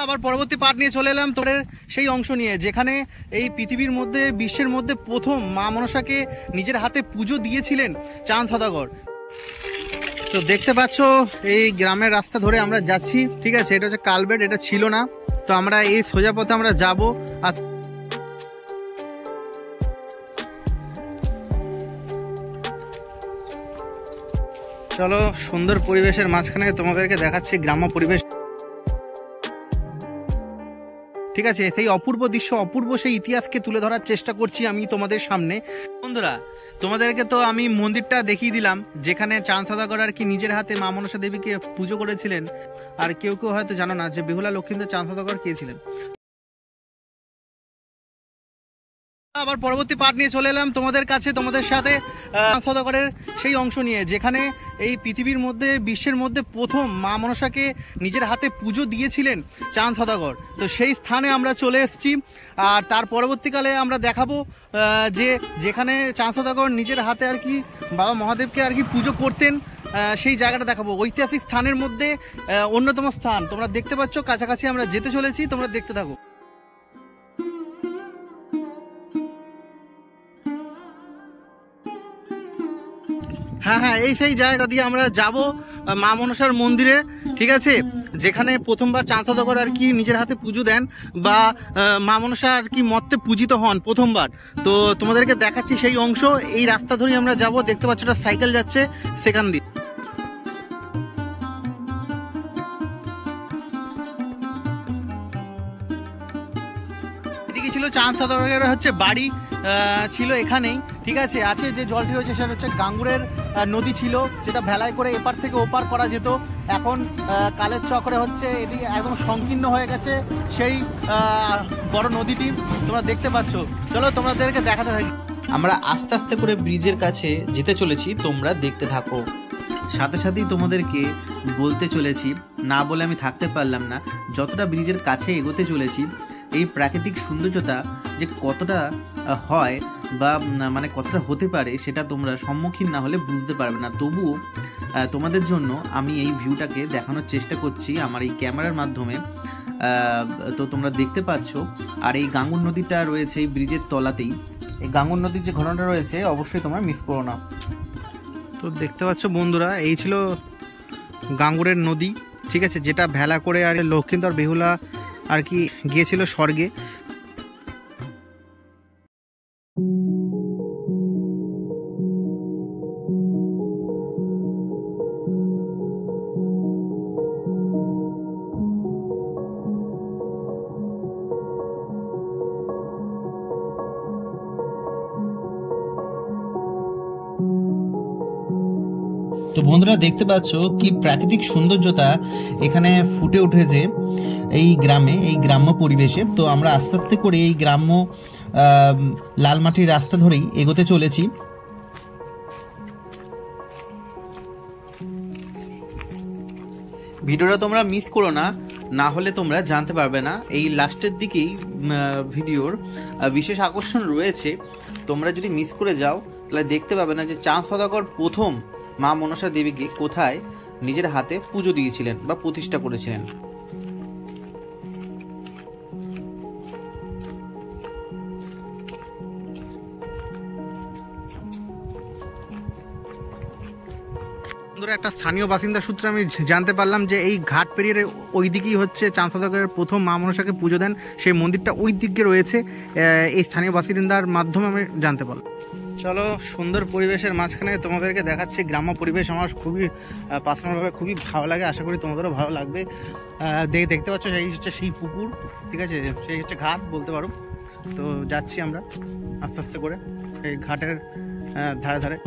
আবার পরবর্তী পার্ট নিয়ে চলে এলাম তোদের সেই অংশ নিয়ে যেখানে এই পৃথিবীর মধ্যে বিশ্বের মধ্যে প্রথম মা মনসাকে নিজের হাতে পুজো দিয়েছিলেন চাঁদ সওদাগর। তো দেখতে পাচ্ছ এই গ্রামের রাস্তা ধরে আমরা যাচ্ছি, ঠিক আছে। এটা হচ্ছে কালবেট, এটা ছিল না। তো আমরা এই সোজা পথে আমরা যাব। আর চলো সুন্দর পরিবেশের মাঝখানে তোমাদেরকে দেখাচ্ছি গ্রাম্য পরিবেশ, ঠিক আছে। সেই অপূর্ব দৃশ্য, অপূর্ব সেই ইতিহাসকে তুলে ধরার চেষ্টা করছি আমি তোমাদের সামনে। বন্ধুরা, তোমাদেরকে তো আমি মন্দিরটা দেখিয়ে দিলাম যেখানে চাঁদ সওদাগর আর কি নিজের হাতে মা মনসা দেবীকে পুজো করেছিলেন। আর কেউ কেউ হয়তো জানো না যে বেহুলা লক্ষিন্দর চাঁদ সওদাগর কে ছিলেন। আবার পরবর্তী পার্ট নিয়ে চলে এলাম তোমাদের কাছে, তোমাদের সাথে চাঁদ সওদাগরের সেই অংশ নিয়ে যেখানে এই পৃথিবীর মধ্যে বিশ্বের মধ্যে প্রথম মা মনসাকে নিজের হাতে পুজো দিয়েছিলেন চাঁদ সওদাগর। তো সেই স্থানে আমরা চলে এসেছি। আর তার পরবর্তীকালে আমরা দেখাবো যে যেখানে চাঁদ সওদাগর নিজের হাতে আর কি বাবা মহাদেবকে আর কি পুজো করতেন, সেই জায়গাটা দেখাবো। ঐতিহাসিক স্থানের মধ্যে অন্যতম স্থান তোমরা দেখতে পাচ্ছ, কাছাকাছি আমরা যেতে চলেছি, তোমরা দেখতে থাকো। হ্যাঁ, এই সেই জায়গা দিয়ে আমরা যাব মা মনসার মন্দিরে, ঠিক আছে, যেখানে প্রথমবার চাঁদ সওদাগর আর কি নিজের হাতে পুজো দেন বা মা মনসা আর কি মর্তে পূজিত হন প্রথমবার। তো তোমাদেরকে দেখাচ্ছি সেই অংশ। এই রাস্তা ধরেই আমরা যাব, দেখতে পাচ্ছ একটা সাইকেল যাচ্ছে সেখান দিয়ে। এদিকে ছিল চাঁদ সওদাগরের হচ্ছে বাড়ি, ছিল এখানেই, ঠিক আছে। আছে যে জলটি রয়েছে সেটা হচ্ছে গাঙ্গুরের নদী ছিল, যেটা ভেলায় করে এপার থেকে ওপার করা যেত। এখন কালের চক্রে হচ্ছে এদিকে একদম সংকীর্ণ হয়ে গেছে সেই বড় নদীটি, তোমরা দেখতে পাচ্ছ। চলো তোমাদেরকে দেখাতে থাকি। আমরা আস্তে আস্তে করে ব্রিজের কাছে যেতে চলেছি, তোমরা দেখতে থাকো। সাথে সাথেই তোমাদেরকে বলতে চলেছি, না বলে আমি থাকতে পারলাম না, যতটা ব্রিজের কাছে এগোতে চলেছি এই প্রাকৃতিক সৌন্দর্যতা যে কতটা হয় বা মানে কতটা হতে পারে সেটা তোমরা সম্মুখীন না হলে বুঝতে পারবে না। তবুও তোমাদের জন্য আমি এই ভিউটাকে দেখানোর চেষ্টা করছি আমার এই ক্যামেরার মাধ্যমে। তো তোমরা দেখতে পাচ্ছ। আর এই গাঙ্গুর নদীটা রয়েছে এই ব্রিজের তলাতেই। এই গাঙ্গুর নদীর যে ঘটনাটা রয়েছে অবশ্যই তোমরা মিস করো না। তো দেখতে পাচ্ছ বন্ধুরা, এই ছিল গাঙ্গুরের নদী, ঠিক আছে, যেটা ভেলা করে আর লক্ষিন্দর বেহুলা আর কি গিয়েছিল স্বর্গে। তো বন্ধুরা দেখতে পাচ্ছ কি প্রাকৃতিক সৌন্দর্যতা এখানে ফুটে উঠেছে এই গ্রামে, এই গ্রাম্য পরিবেশে। তো আমরা আস্তে আস্তে করে এই গ্রাম্য লাল মাটির রাস্তা ধরেই এগোতে চলেছি। ভিডিওটা তোমরা মিস করো না, না হলে তোমরা জানতে পারবে না। এই লাস্টের দিকেই ভিডিওর বিশেষ আকর্ষণ রয়েছে, তোমরা যদি মিস করে যাও তাহলে দেখতে পাবে না যে চাঁদ সওদাগর প্রথম মা মনসা দেবীকে কোথায় নিজের হাতে পুজো দিয়েছিলেন বা প্রতিষ্ঠা করেছিলেন। একটা স্থানীয় বাসিন্দা সূত্রে আমি জানতে পারলাম যে এই ঘাট পেরিয়ে ওই দিকেই হচ্ছে চাঁদ সওদাগরের প্রথম মা মনসাকে পুজো দেন, সেই মন্দিরটা ওই দিকে রয়েছে। এই স্থানীয় বাসিন্দার মাধ্যমে আমি জানতে পারলাম। চলো সুন্দর পরিবেশের মাঝখানে তোমাদেরকে দেখাচ্ছি গ্রাম্য পরিবেশ। আমার খুবই পার্সোনালভাবে খুবই ভালো লাগে, আশা করি তোমাদেরও ভালো লাগবে। দেখতে পাচ্ছ সেই হচ্ছে সেই পুকুর, ঠিক আছে, সেই হচ্ছে ঘাট বলতে পারো। তো যাচ্ছি আমরা আস্তে আস্তে করে এই ঘাটের ধারে ধারে।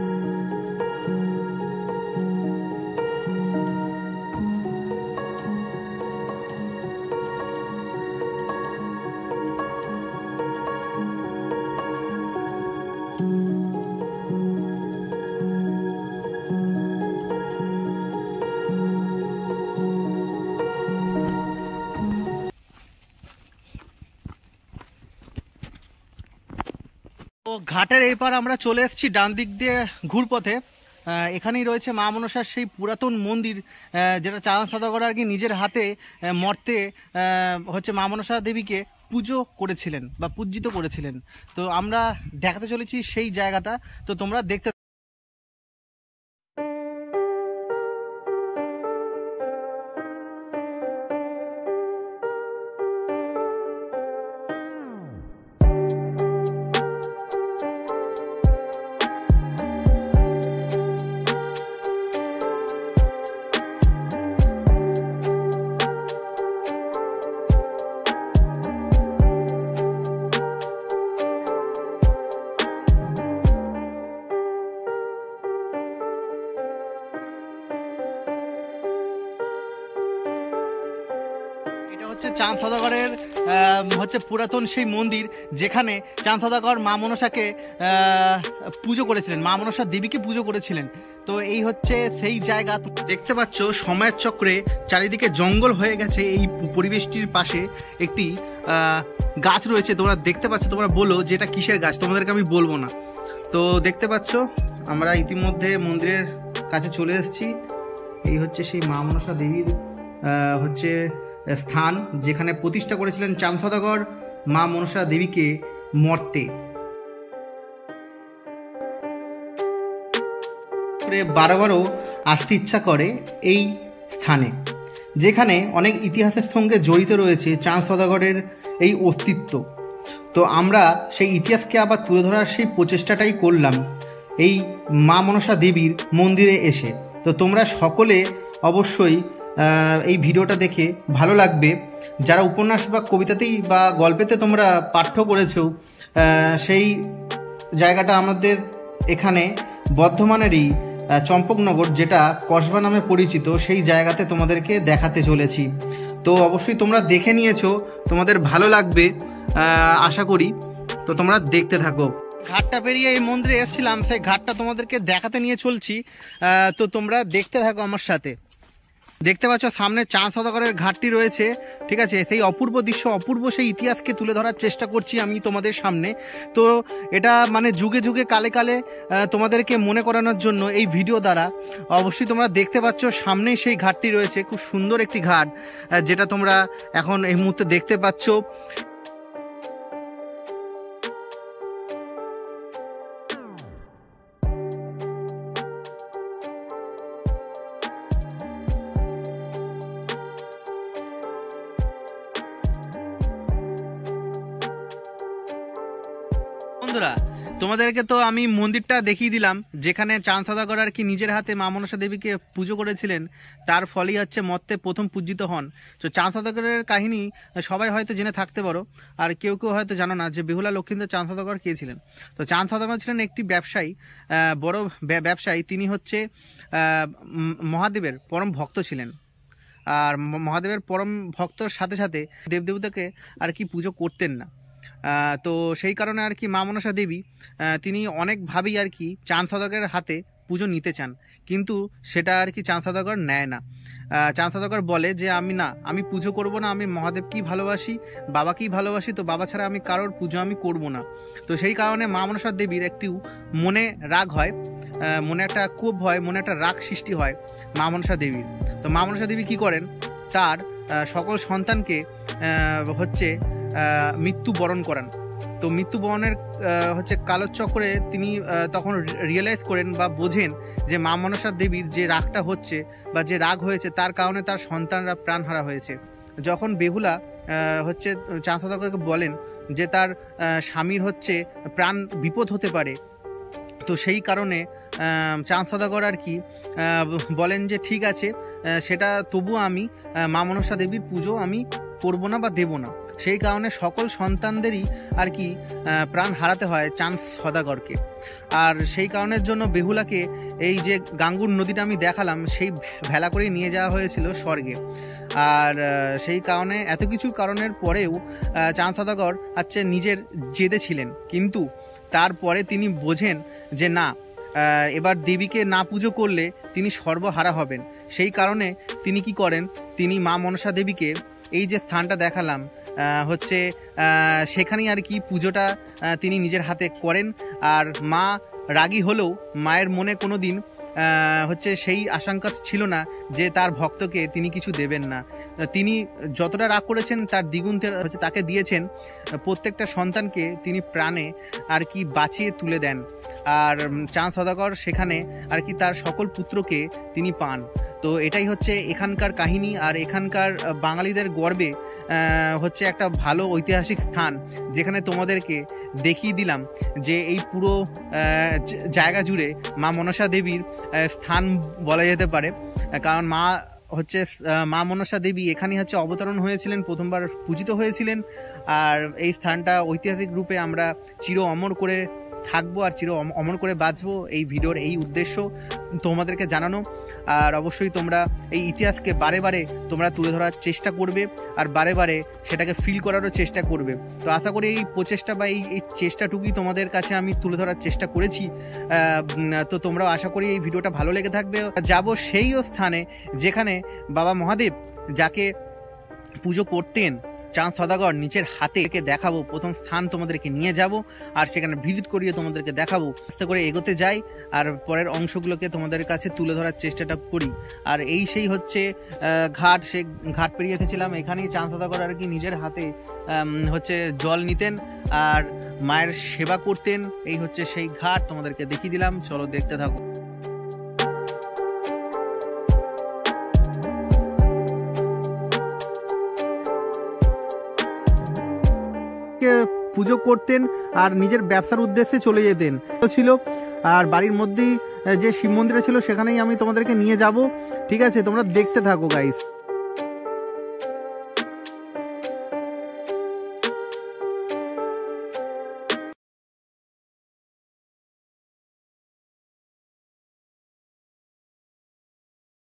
ঘাটের এই পার আমরা চলে এসেছি ডান দিক দিয়ে ঘুরপথে, এখানেই রয়েছে মা মনসার সেই পুরাতন মন্দির, যেটা চাঁদ সওদাগর আর কি নিজের হাতে মর্তে হচ্ছে মা মনসা দেবীকে পুজো করেছিলেন বা পূজিত করেছিলেন। তো আমরা দেখাতে চলেছি সেই জায়গাটা, তো তোমরা দেখতে। চাঁদ সওদাগরের হচ্ছে পুরাতন সেই মন্দির, যেখানে চাঁদ সওদাগর মা মনসাকে পুজো করেছিলেন, মা মনসা দেবীকে পুজো করেছিলেন। তো এই হচ্ছে সেই জায়গা। দেখতে পাচ্ছ সময়ের চক্রে চারিদিকে জঙ্গল হয়ে গেছে। এই পরিবেশটির পাশে একটি গাছ রয়েছে, তোমরা দেখতে পাচ্ছ। তোমরা বলো যে এটা কিসের গাছ, তোমাদেরকে আমি বলবো না। তো দেখতে পাচ্ছ আমরা ইতিমধ্যে মন্দিরের কাছে চলে এসেছি। এই হচ্ছে সেই মা মনসা দেবীর হচ্ছে স্থান, যেখানে প্রতিষ্ঠা করেছিলেন চাঁদ সওদাগর মা মনসা দেবীকে মর্তে। বারবারও আসতে ইচ্ছা করে এই স্থানে, যেখানে অনেক ইতিহাসের সঙ্গে জড়িত রয়েছে চাঁদ সওদাগরের এই অস্তিত্ব। তো আমরা সেই ইতিহাসকে আবার তুলে ধরার সেই প্রচেষ্টাটাই করলাম এই মা মনসা দেবীর মন্দিরে এসে। তো তোমরা সকলে অবশ্যই এই ভিডিওটা দেখে ভালো লাগবে। যারা উপন্যাস বা কবিতাতেই বা গল্পেতে তোমরা পাঠ্য করেছো, সেই জায়গাটা আমাদের এখানে বর্ধমানেরই চম্পকনগর, যেটা কসবা নামে পরিচিত, সেই জায়গাতে তোমাদেরকে দেখাতে চলেছি। তো অবশ্যই তোমরা দেখে নিয়েছো, তোমাদের ভালো লাগবে আশা করি। তো তোমরা দেখতে থাকো। ঘাটটা পেরিয়ে এই মন্দিরে এসেছিলাম, সেই ঘাটটা তোমাদেরকে দেখাতে নিয়ে চলছি। তো তোমরা দেখতে থাকো আমার সাথে। দেখতে পাচ্ছ সামনে চাঁদ সওদাগরের ঘাটটি রয়েছে, ঠিক আছে। সেই অপূর্ব দৃশ্য, অপূর্ব সেই ইতিহাসকে তুলে ধরার চেষ্টা করছি আমি তোমাদের সামনে। তো এটা মানে যুগে যুগে কালে কালে তোমাদেরকে মনে করানোর জন্য এই ভিডিও দ্বারা অবশ্যই তোমরা দেখতে পাচ্ছ সামনেই সেই ঘাটটি রয়েছে। খুব সুন্দর একটি ঘাট, যেটা তোমরা এখন এই মুহূর্তে দেখতে পাচ্ছ। বন্ধুরা, তোমাদেরকে তো আমি মন্দিরটা দেখিয়ে দিলাম, যেখানে চাঁদ সওদাগর আর কি নিজের হাতে মা মনসা দেবীকে পুজো করেছিলেন, তার ফলেই হচ্ছে মর্তে প্রথম পূজিত হন। তো চাঁদ সওদাগরের কাহিনী সবাই হয়তো জেনে থাকতে পারো, আর কেউ কেউ হয়তো জানো না যে বেহুলা লক্ষিন্দর চাঁদ সওদাগর কে ছিলেন। তো চাঁদ সওদাগর ছিলেন একটি ব্যবসায়ী, বড় ব্যবসায়ী। তিনি হচ্ছে মহাদেবের পরম ভক্ত ছিলেন। আর মহাদেবের পরম ভক্তর সাথে সাথে দেবদেবতাকে আর কি পুজো করতেন না। তো সেই কারণে আর কি মা মনসা দেবী তিনি অনেকভাবেই আর কি চাঁদ সওদাগরের হাতে পুজো নিতে চান, কিন্তু সেটা আর কি চাঁদ সওদাগর নেয় না। চাঁদ সওদাগর বলে যে আমি পুজো করব না, আমি মহাদেবকেই ভালোবাসি, বাবাকেই ভালোবাসি, তো বাবা ছাড়া আমি কারোর পুজো আমি করব না। তো সেই কারণে মা মনসা দেবীর একটু মনে রাগ হয়, মনে একটা ক্ষোভ হয়, মনে একটা রাগ সৃষ্টি হয় মা মনসা দেবীর। তো মা মনসা দেবী কী করেন, তার সকল সন্তানকে হচ্ছে মৃত্যুবরণ করান। তো মৃত্যুবরণের হচ্ছে কালচক্রে তিনি তখন রিয়েলাইজ করেন বা বোঝেন যে মা মনসা দেবীর যে রাগটা হচ্ছে বা যে রাগ হয়েছে, তার কারণে তার সন্তানরা প্রাণহারা হয়েছে। যখন বেহুলা হচ্ছে চাঁদ সওদাগরকে বলেন যে তার স্বামীর হচ্ছে প্রাণ বিপদ হতে পারে, তো সেই কারণে চাঁদ সওদাগর আর কি বলেন যে ঠিক আছে, সেটা তবুও আমি মা মনসা দেবীর পুজো আমি করব না বা দেব না। সেই কারণে সকল সন্তানদেরই আর কি প্রাণ হারাতে হয় চাঁদ সওদাগরকে। আর সেই কারণের জন্য বেহুলাকে এই যে গাঙ্গুর নদীটা আমি দেখালাম, সেই ভেলা করেই নিয়ে যাওয়া হয়েছিল স্বর্গে। আর সেই কারণে এত কিছু কারণের পরেও চাঁদ সওদাগর হচ্ছে নিজের জেদে ছিলেন, কিন্তু তারপরে তিনি বোঝেন যে না, এবার দেবীকে না পুজো করলে তিনি সর্বহারা হবেন। সেই কারণে তিনি কি করেন, তিনি মা মনসা দেবীকে এই যে স্থানটা দেখালাম হচ্ছে সেখানেই আর কি পুজোটা তিনি নিজের হাতে করেন। আর মা রাগী হলেও মায়ের মনে কোনো দিন হচ্ছে সেই আশঙ্কা ছিল না যে তার ভক্তকে তিনি কিছু দেবেন না। তিনি যতটা রাগ করেছেন তার দ্বিগুণ হচ্ছে তাকে দিয়েছেন। প্রত্যেকটা সন্তানকে তিনি প্রাণে আর কি বাঁচিয়ে তুলে দেন। আর চাঁদ সওদাগর সেখানে আর কি তার সকল পুত্রকে তিনি পান। তো এটাই হচ্ছে এখানকার কাহিনী। আর এখানকার বাঙালিদের গর্বে হচ্ছে একটা ভালো ঐতিহাসিক স্থান, যেখানে তোমাদেরকে দেখিয়ে দিলাম যে এই পুরো জায়গা জুড়ে মা মনসা দেবীর স্থান বলা যেতে পারে। কারণ মা মনসা দেবী এখানে হচ্ছে অবতরণ হয়েছিলেন, প্রথমবার পূজিত হয়েছিলেন। আর এই স্থানটা ঐতিহাসিক রূপে আমরা চির অমর করে থাকবো আর চির অমর করে বাঁচবো। এই ভিডিওর এই উদ্দেশ্য তোমাদেরকে জানানো। আর অবশ্যই তোমরা এই ইতিহাসকে বারে বারে তোমরা তুলে ধরার চেষ্টা করবে আর বারে বারে সেটাকে ফিল করারও চেষ্টা করবে। তো আশা করি এই প্রচেষ্টা বা এই চেষ্টাটুকুই তোমাদের কাছে আমি তুলে ধরার চেষ্টা করেছি। তো তোমরাও আশা করি এই ভিডিওটা ভালো লেগে থাকবে। যাব সেই স্থানে যেখানে বাবা মহাদেব যাকে পুজো করতেন চাঁদ সওদাগর নিজের হাতে দেখাবো। প্রথম স্থান তোমাদেরকে নিয়ে যাব আর সেখানে ভিজিট করিয়ে তোমাদেরকে দেখাবো। আস্তে করে এগোতে যাই আর পরের অংশগুলোকে তোমাদের কাছে তুলে ধরার চেষ্টাটা করি। আর এই সেই হচ্ছে ঘাট, সে ঘাট পেরিয়ে এসেছিলাম। এখানেই চাঁদ সওদাগর আর কি নিজের হাতে হচ্ছে জল নিতেন আর মায়ের সেবা করতেন। এই হচ্ছে সেই ঘাট, তোমাদেরকে দেখিয়ে দিলাম, চলো দেখতে থাকো। পুজো করতেন আর নিজের ব্যবসার উদ্দেশ্যে চলে যেতেন ছিল। আর বাড়ির মধ্যেই যে শিব মন্দির ছিল সেখানেই আমি তোমাদেরকে নিয়ে যাব। ঠিক আছে, তোমরা দেখতে থাকো গাইস।